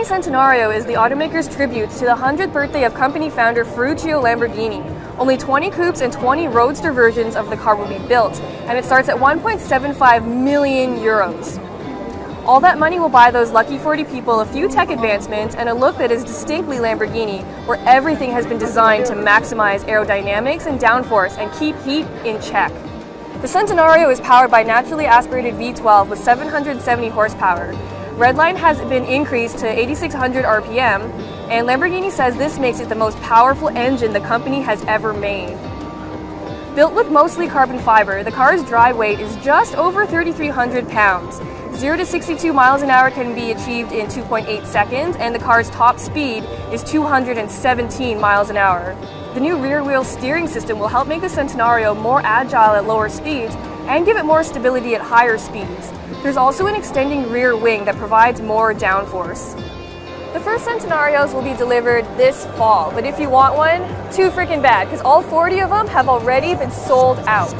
Centenario is the automaker's tribute to the 100th birthday of company founder Ferruccio Lamborghini. Only 20 coupes and 20 roadster versions of the car will be built, and it starts at 1.75 million euros. All that money will buy those lucky 40 people a few tech advancements and a look that is distinctly Lamborghini, where everything has been designed to maximize aerodynamics and downforce and keep heat in check. The Centenario is powered by naturally aspirated V12 with 770 horsepower. Redline has been increased to 8,600 RPM, and Lamborghini says this makes it the most powerful engine the company has ever made. Built with mostly carbon fiber, the car's dry weight is just over 3,300 pounds. 0 to 62 miles an hour can be achieved in 2.8 seconds, and the car's top speed is 217 miles an hour. The new rear-wheel steering system will help make the Centenario more agile at lower speeds and give it more stability at higher speeds. There's also an extending rear wing that provides more downforce. The first Centenarios will be delivered this fall, but if you want one, too freaking bad, because all 40 of them have already been sold out.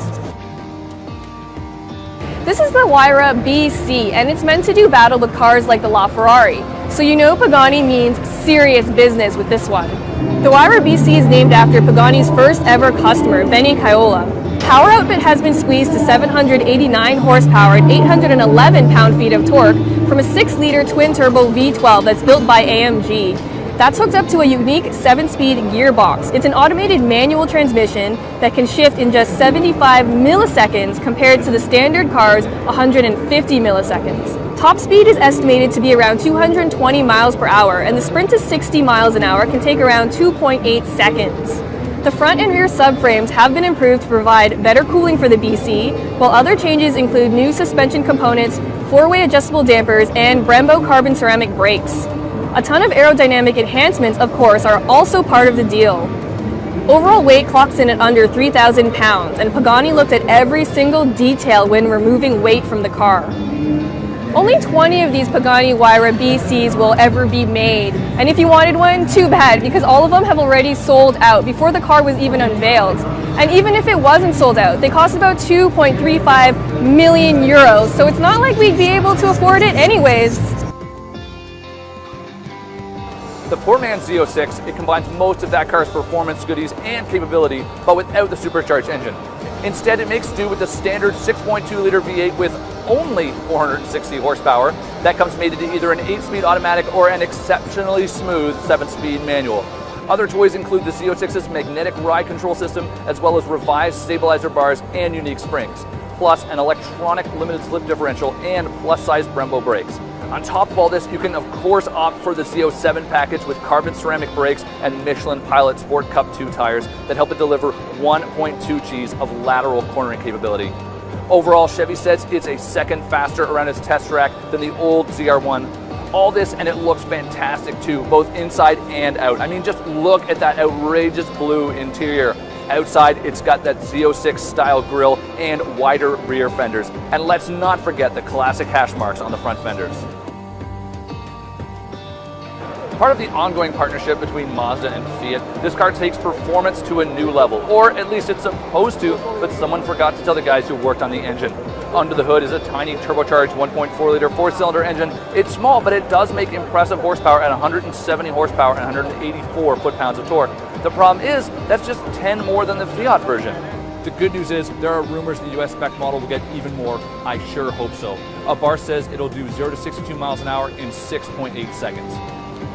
This is the Huayra BC, and it's meant to do battle with cars like the LaFerrari. So you know Pagani means serious business with this one. The Huayra BC is named after Pagani's first ever customer, Benny Caiola. Power output has been squeezed to 789 horsepower and 811 pound-feet of torque from a 6-liter twin-turbo V12 that's built by AMG. That's hooked up to a unique 7-speed gearbox. It's an automated manual transmission that can shift in just 75 milliseconds compared to the standard car's 150 milliseconds. Top speed is estimated to be around 220 miles per hour, and the sprint to 60 miles an hour can take around 2.8 seconds. The front and rear subframes have been improved to provide better cooling for the BC, while other changes include new suspension components, 4-way adjustable dampers, and Brembo carbon ceramic brakes. A ton of aerodynamic enhancements, of course, are also part of the deal. Overall weight clocks in at under 3,000 pounds, and Pagani looked at every single detail when removing weight from the car. Only 20 of these Pagani Huayra BCs will ever be made, and if you wanted one, too bad, because all of them have already sold out before the car was even unveiled. And even if it wasn't sold out, they cost about 2.35 million euros, so it's not like we'd be able to afford it anyways. The poor man's Z06, it combines most of that car's performance goodies and capability, but without the supercharged engine. Instead, it makes do with the standard 6.2-liter V8 with only 460 horsepower. That comes mated to either an 8-speed automatic or an exceptionally smooth 7-speed manual. Other toys include the Z06's magnetic ride control system, as well as revised stabilizer bars and unique springs, plus an electronic limited slip differential and plus-size Brembo brakes. On top of all this, you can of course opt for the Z07 package with carbon ceramic brakes and Michelin Pilot Sport Cup 2 tires that help it deliver 1.2 Gs of lateral cornering capability. Overall, Chevy says it's a second faster around its test track than the old ZR1. All this, and it looks fantastic too, both inside and out. I mean, just look at that outrageous blue interior. Outside, it's got that Z06 style grille and wider rear fenders. And let's not forget the classic hash marks on the front fenders. Part of the ongoing partnership between Mazda and Fiat, this car takes performance to a new level, or at least it's supposed to, but someone forgot to tell the guys who worked on the engine. Under the hood is a tiny turbocharged 1.4-liter 4-cylinder engine. It's small, but it does make impressive horsepower at 170 horsepower and 184 foot-pounds of torque. The problem is, that's just 10 more than the Fiat version. The good news is, there are rumors the US spec model will get even more. I sure hope so. A bar says it'll do 0 to 62 miles an hour in 6.8 seconds.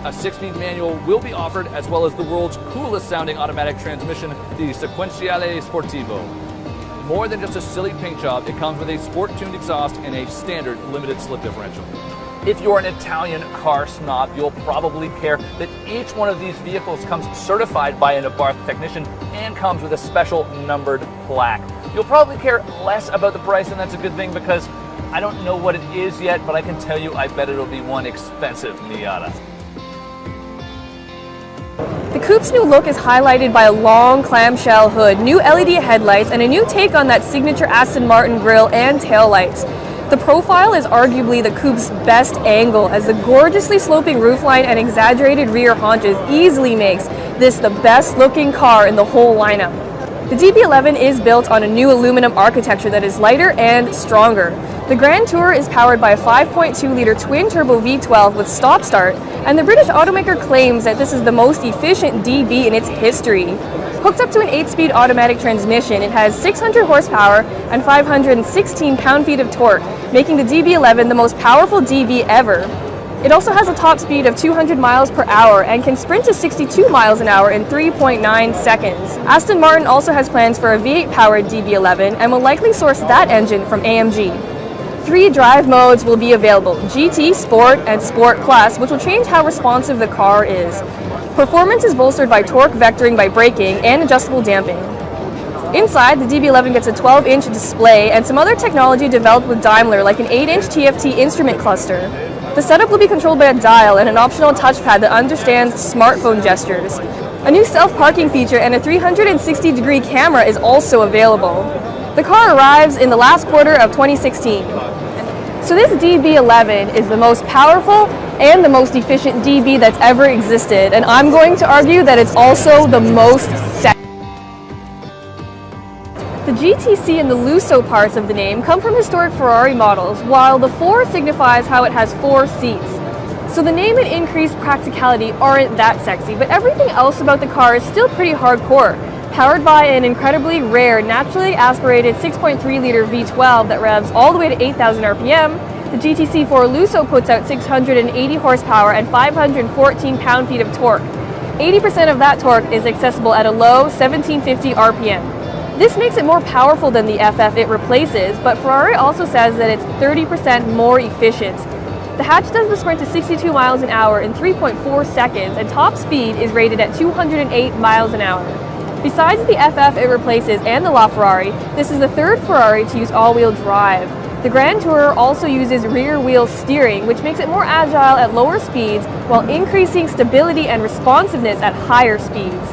A 6-speed manual will be offered, as well as the world's coolest sounding automatic transmission, the Sequentiale Sportivo. More than just a silly paint job, it comes with a sport-tuned exhaust and a standard limited slip differential. If you're an Italian car snob, you'll probably care that each one of these vehicles comes certified by an Abarth technician and comes with a special numbered plaque. You'll probably care less about the price, and that's a good thing because I don't know what it is yet, but I can tell you I bet it'll be one expensive Miata. The coupe's new look is highlighted by a long clamshell hood, new LED headlights, and a new take on that signature Aston Martin grille and taillights. The profile is arguably the coupe's best angle, as the gorgeously sloping roofline and exaggerated rear haunches easily makes this the best looking car in the whole lineup. The DB11 is built on a new aluminum architecture that is lighter and stronger. The Grand Tour is powered by a 5.2-liter twin-turbo V12 with stop-start, and the British automaker claims that this is the most efficient DB in its history. Hooked up to an 8-speed automatic transmission, it has 600 horsepower and 516 pound-feet of torque, making the DB11 the most powerful DB ever. It also has a top speed of 200 miles per hour and can sprint to 62 miles an hour in 3.9 seconds. Aston Martin also has plans for a V8-powered DB11 and will likely source that engine from AMG. 3 drive modes will be available: GT, Sport, and Sport Plus, which will change how responsive the car is. Performance is bolstered by torque vectoring by braking and adjustable damping. Inside, the DB11 gets a 12-inch display and some other technology developed with Daimler, like an 8-inch TFT instrument cluster. The setup will be controlled by a dial and an optional touchpad that understands smartphone gestures. A new self-parking feature and a 360-degree camera is also available. The car arrives in the last quarter of 2016. So this DB11 is the most powerful and the most efficient DB that's ever existed, and I'm going to argue that it's also the most sexy. The GTC and the Lusso parts of the name come from historic Ferrari models, while the 4 signifies how it has 4 seats. So the name and increased practicality aren't that sexy, but everything else about the car is still pretty hardcore. Powered by an incredibly rare, naturally aspirated 6.3-liter V12 that revs all the way to 8,000 RPM, the GTC4 Lusso puts out 680 horsepower and 514 pound-feet of torque. 80% of that torque is accessible at a low 1750 RPM. This makes it more powerful than the FF it replaces, but Ferrari also says that it's 30% more efficient. The hatch does the sprint to 62 miles an hour in 3.4 seconds, and top speed is rated at 208 miles an hour. Besides the FF it replaces and the LaFerrari, this is the 3rd Ferrari to use all-wheel drive. The Grand Tourer also uses rear-wheel steering, which makes it more agile at lower speeds while increasing stability and responsiveness at higher speeds.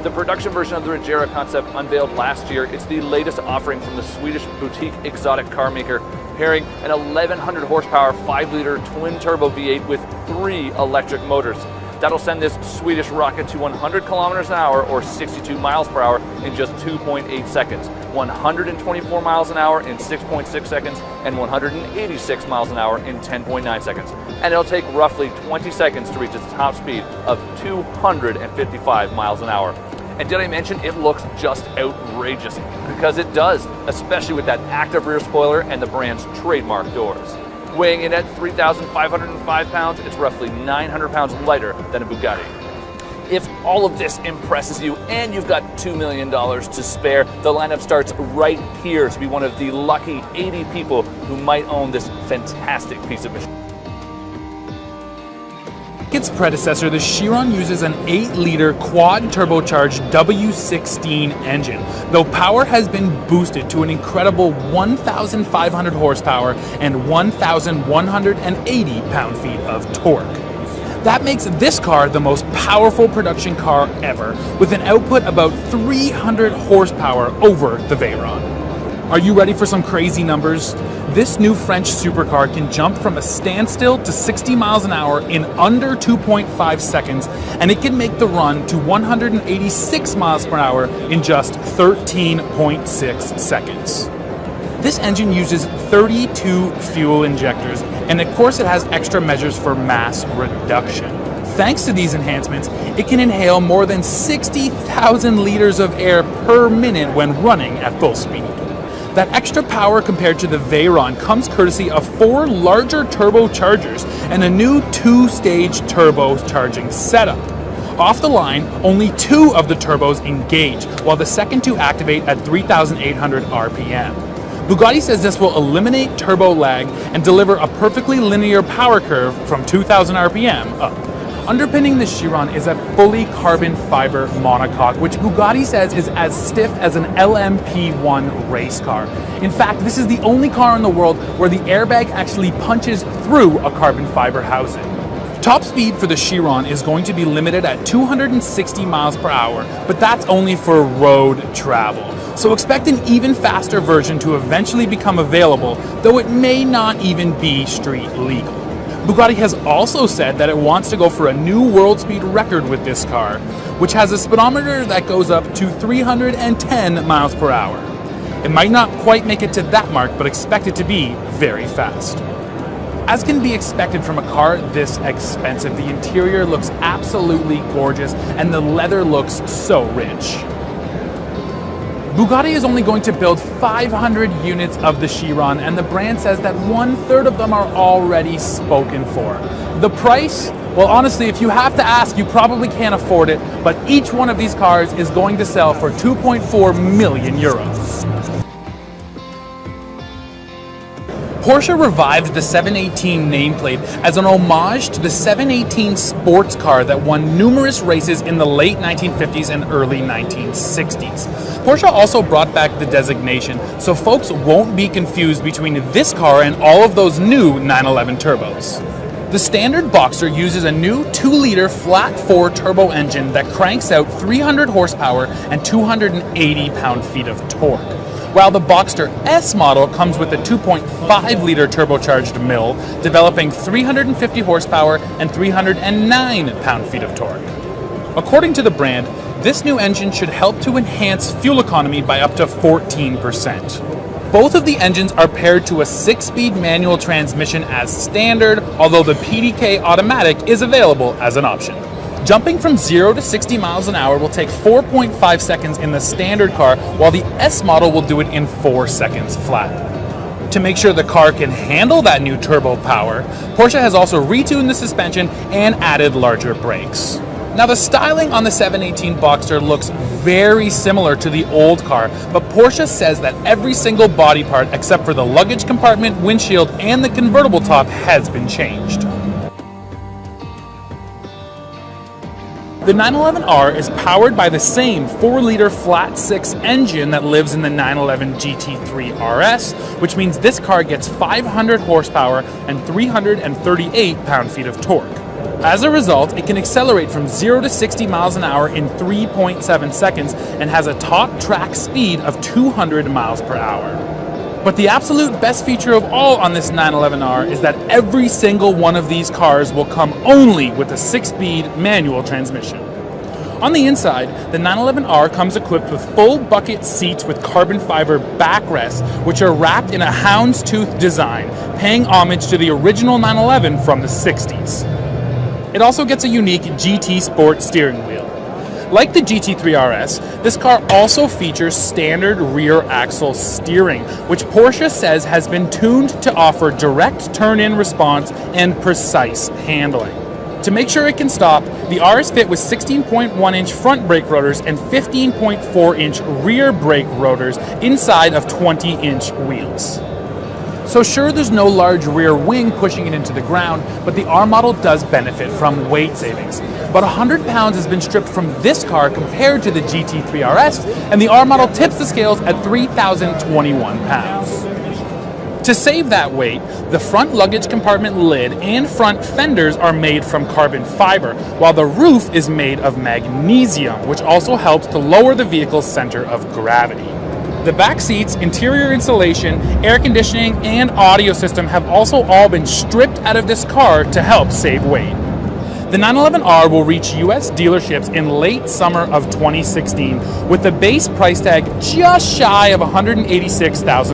The production version of the Regera concept unveiled last year. It's the latest offering from the Swedish boutique exotic car maker, pairing an 1100 horsepower 5-liter twin-turbo V8 with 3 electric motors. That'll send this Swedish rocket to 100 kilometers an hour or 62 miles per hour in just 2.8 seconds, 124 miles an hour in 6.6 seconds, and 186 miles an hour in 10.9 seconds. And it'll take roughly 20 seconds to reach its top speed of 255 miles an hour. And did I mention it looks just outrageous? Because it does, especially with that active rear spoiler and the brand's trademark doors. Weighing in at 3,505 pounds, it's roughly 900 pounds lighter than a Bugatti. If all of this impresses you and you've got $2 million to spare, the lineup starts right here to be one of the lucky 80 people who might own this fantastic piece of machinery. Its predecessor, the Chiron uses an 8-liter quad-turbocharged W16 engine, though power has been boosted to an incredible 1,500 horsepower and 1,180 pound-feet of torque. That makes this car the most powerful production car ever, with an output about 300 horsepower over the Veyron. Are you ready for some crazy numbers? This new French supercar can jump from a standstill to 60 miles an hour in under 2.5 seconds, and it can make the run to 186 miles per hour in just 13.6 seconds. This engine uses 32 fuel injectors, and of course it has extra measures for mass reduction. Thanks to these enhancements, it can inhale more than 60,000 liters of air per minute when running at full speed. That extra power compared to the Veyron comes courtesy of 4 larger turbochargers and a new 2-stage turbocharging setup. Off the line, only 2 of the turbos engage, while the second 2 activate at 3,800 RPM. Bugatti says this will eliminate turbo lag and deliver a perfectly linear power curve from 2,000 RPM up. Underpinning the Chiron is a fully carbon fiber monocoque, which Bugatti says is as stiff as an LMP1 race car. In fact, this is the only car in the world where the airbag actually punches through a carbon fiber housing. Top speed for the Chiron is going to be limited at 260 miles per hour, but that's only for road travel. So expect an even faster version to eventually become available, though it may not even be street legal. Bugatti has also said that it wants to go for a new world speed record with this car, which has a speedometer that goes up to 310 miles per hour. It might not quite make it to that mark, but expect it to be very fast. As can be expected from a car this expensive, the interior looks absolutely gorgeous and the leather looks so rich. Bugatti is only going to build 500 units of the Chiron, and the brand says that 1/3 of them are already spoken for. The price? Well, honestly, if you have to ask, you probably can't afford it, but each one of these cars is going to sell for 2.4 million euros. Porsche revived the 718 nameplate as an homage to the 718 sports car that won numerous races in the late 1950s and early 1960s. Porsche also brought back the designation so folks won't be confused between this car and all of those new 911 turbos. The standard Boxster uses a new 2-liter flat-4 turbo engine that cranks out 300 horsepower and 280 pound-feet of torque, while the Boxster S model comes with a 2.5-liter turbocharged mill, developing 350 horsepower and 309 pound-feet of torque. According to the brand, this new engine should help to enhance fuel economy by up to 14%. Both of the engines are paired to a 6-speed manual transmission as standard, although the PDK automatic is available as an option. Jumping from 0 to 60 miles an hour will take 4.5 seconds in the standard car, while the S model will do it in 4 seconds flat. To make sure the car can handle that new turbo power, Porsche has also retuned the suspension and added larger brakes. Now, the styling on the 718 Boxster looks very similar to the old car, but Porsche says that every single body part except for the luggage compartment, windshield, and the convertible top has been changed. The 911R is powered by the same 4-liter flat-6 engine that lives in the 911 GT3 RS, which means this car gets 500 horsepower and 338 pound-feet of torque. As a result, it can accelerate from 0 to 60 miles an hour in 3.7 seconds and has a top track speed of 200 miles per hour. But the absolute best feature of all on this 911R is that every single one of these cars will come only with a 6-speed manual transmission. On the inside, the 911R comes equipped with full bucket seats with carbon fiber backrests, which are wrapped in a houndstooth design, paying homage to the original 911 from the 60s. It also gets a unique GT Sport steering wheel. Like the GT3 RS, this car also features standard rear axle steering, which Porsche says has been tuned to offer direct turn-in response and precise handling. To make sure it can stop, the R is fit with 16.1-inch front brake rotors and 15.4-inch rear brake rotors inside of 20-inch wheels. So sure, there's no large rear wing pushing it into the ground, but the R model does benefit from weight savings. About 100 pounds has been stripped from this car compared to the GT3 RS, and the R model tips the scales at 3,021 pounds. To save that weight, the front luggage compartment lid and front fenders are made from carbon fiber, while the roof is made of magnesium, which also helps to lower the vehicle's center of gravity. The back seats, interior insulation, air conditioning, and audio system have also all been stripped out of this car to help save weight. The 911R will reach US dealerships in late summer of 2016 with the base price tag just shy of $186,000.